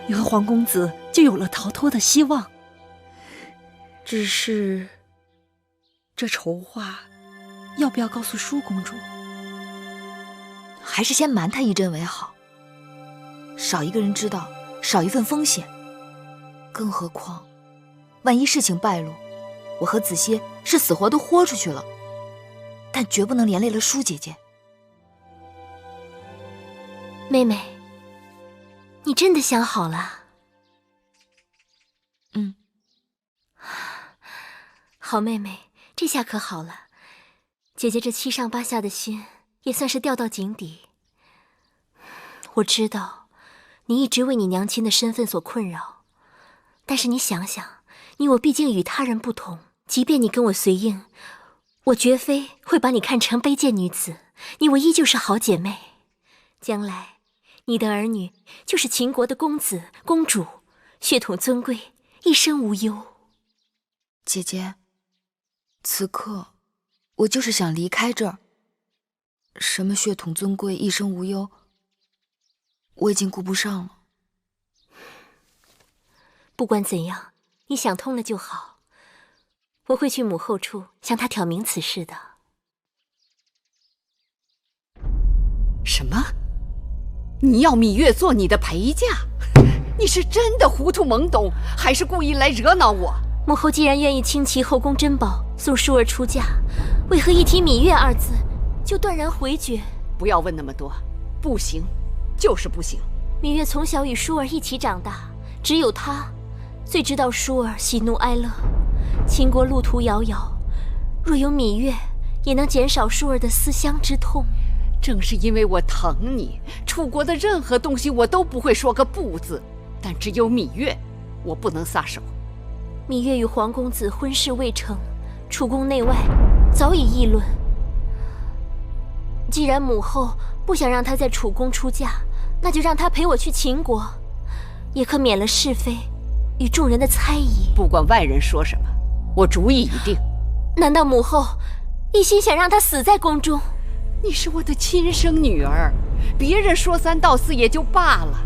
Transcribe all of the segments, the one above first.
你和皇公子就有了逃脫的希望。只是，這醜話要不要告訴舒公主？還是先瞞他一陣為好，少一個人知道，少一份風險。更何況，萬一事情敗露，我和子歇是死活都豁出去了，但絕不能連累了舒姐姐。妹妹，你真的想好了？好妹妹，这下可好了，姐姐这七上八下的心也算是掉到井底。我知道你一直为你娘亲的身份所困擾，但是你想想，你我畢竟與他人不同，即便你跟我隨應，我絕非會把你看成卑賤女子，你我依舊是好姐妹。將來你的兒女就是秦國的公子公主，血統尊貴，一生無憂。姐姐，此刻我就是想離開這兒。什麼血統尊貴，一生無憂，我已經顧不上了。不管怎樣，你想通了就好。我會去母後處向她挑明此事的。什麼？你要芈月做你的陪嫁？你是真的糊塗懵懂，還是故意來惹惱我？母後既然願意傾其後宮珍寶送舒兒出嫁，為何一提芈月二字就斷然回絕？不要問那麼多，不行，就是不行。芈月從小與舒兒一起長大，只有她最知道舒兒喜怒哀樂。秦國路途遙遙，若有芈月，也能減少舒兒的思鄉之痛。正是因為我疼你，楚國的任何東西我都不會說個不字，但只有芈月，我不能撒手。芈月與皇公子婚事未成，楚宮內外早已議論。既然母後不想讓她在楚宮出嫁，那就讓她陪我去秦國，也可免了是非與眾人的猜疑。不管外人說什麼，我主意已定。難道母後一心想讓她死在宮中？你是我的親生女兒，別人說三道四也就罷了，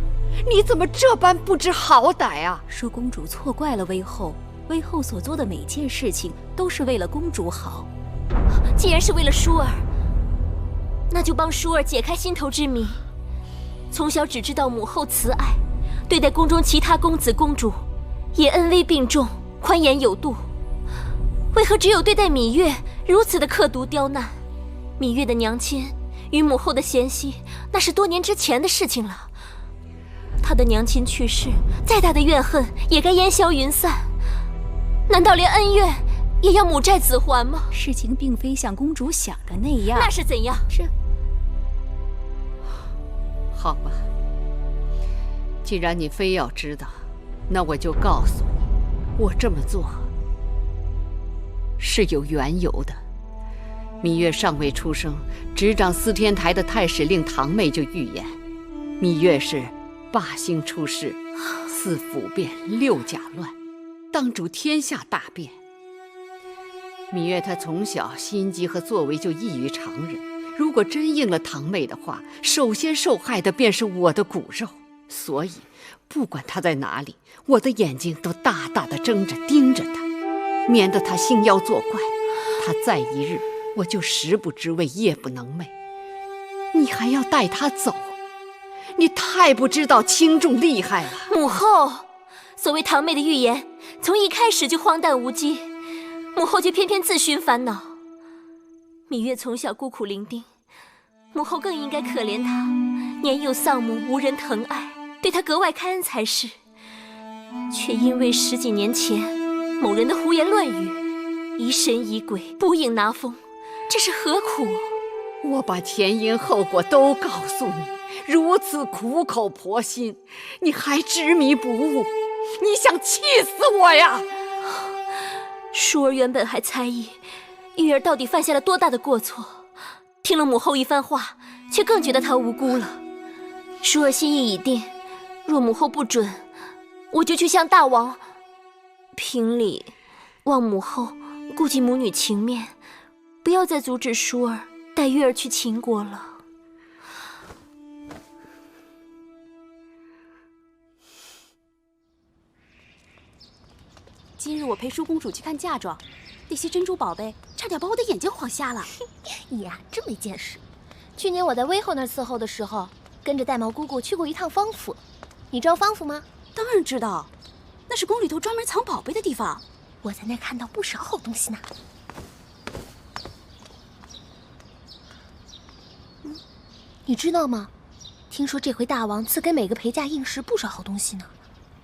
你怎麼這般不知好歹啊？舒公主錯怪了微後，微後所做的每件事情都是為了公主好。既然是為了舒兒，那就幫舒兒解開心頭之謎。從小只知道母後慈愛，對待宮中其他公子公主也恩威並重，寬嚴有度，為何只有對待芈月如此的刻毒刁難？芈月的娘親與母後的嫌隙，那是多年之前的事情了。她的娘親去世，再大的怨恨也該煙消雲散。難道連恩怨也要母債子還嗎？事情並非像公主想的那樣。那是怎樣？好吧，既然你非要知道，那我就告訴你，我這麼做是有缘由的。芈月尚未出生，執掌司天台的太史令堂妹就預言，芈月是霸星出世，4府變6甲亂，當主天下大變。芈月她從小心機和作為就異於常人，如果真應了堂妹的話，首先受害的便是我的骨肉。所以不管她在哪裡，我的眼睛都大大的睜着盯着她，免得她興妖作怪。她再一日，我就食不知味，夜不能寐。你還要帶她走？你太不知道轻重厲害了。母後，所謂堂妹的預言，從一開始就荒誕無稽，母後卻偏偏自尋煩惱。芈月從小孤苦伶仃，母後更應該可憐她，年幼喪母，無人疼愛，對她格外開恩才是。卻因為10幾年前某人的胡言亂語，疑神疑鬼，捕影拿風，這是何苦？我把前因後果都告訴你，如此苦口婆心，你還執迷不悟，你想氣死我呀！舒兒原本還猜疑玉兒到底犯下了多大的過錯，聽了母後一番話，卻更覺得她無辜了。舒兒心意已定，若母後不准，我就去向大王評理，望母後顧及母女情面，不要再阻止舒兒帶玉兒去秦國了。今日我陪舒公主去看嫁妆，那些珍珠宝贝差点把我的眼睛晃瞎了。你呀，真没见识。去年我在威后那儿伺候的时候，跟着戴毛姑姑去过一趟方府。你知道方府吗？当然知道，那是宫里头专门藏宝贝的地方。我在那儿看到不少好东西呢。你知道吗？听说这回大王赐给每个陪嫁应试不少好东西呢，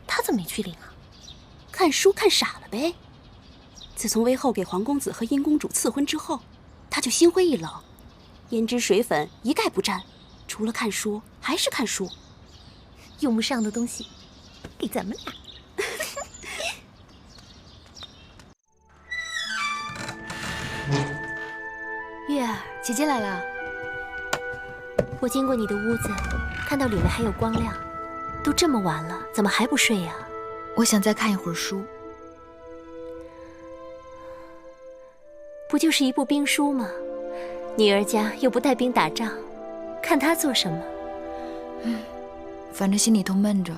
他怎么没去领啊？看书看傻了呗。自从威后给皇公子和殷公主赐婚之后，他就心灰意冷，胭脂水粉一概不沾，除了看书还是看書。用不上的东西，给咱们俩。月儿，姐姐来了。我经過你的屋子，看到里面还有光亮。都这么晚了，怎么还不睡呀？我想再看一会儿书。不就是一部兵书吗？女儿家又不带兵打仗，看它做什么？反正心里头闷着，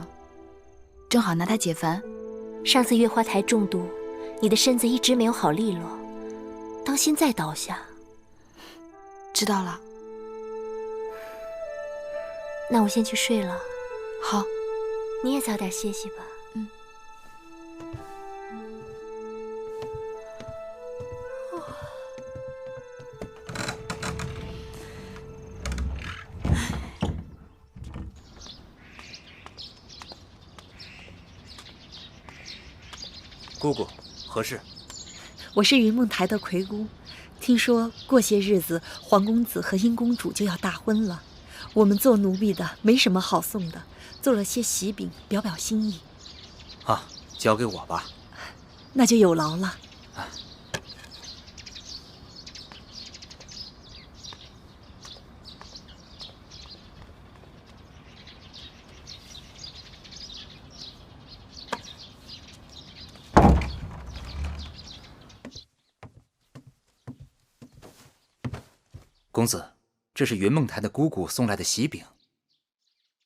正好拿它解烦。上次月花台中毒，你的身子一直没有好利落，当心再倒下。知道了。那我先去睡了。好，你也早点歇息吧。姑姑，何事？我是云梦台的魁姑，听说过些日子皇公子和殷公主就要大婚了，我们做奴婢的没什么好送的，做了些喜饼表表心意。啊，交给我吧。那就有劳了。公子，这是云梦台的姑姑送来的喜饼，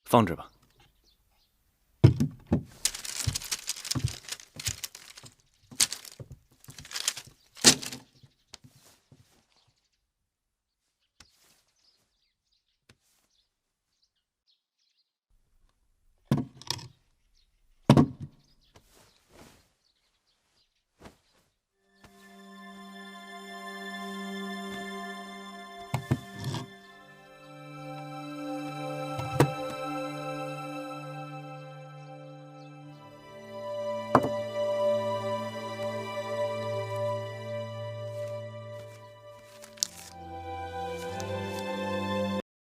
放着吧。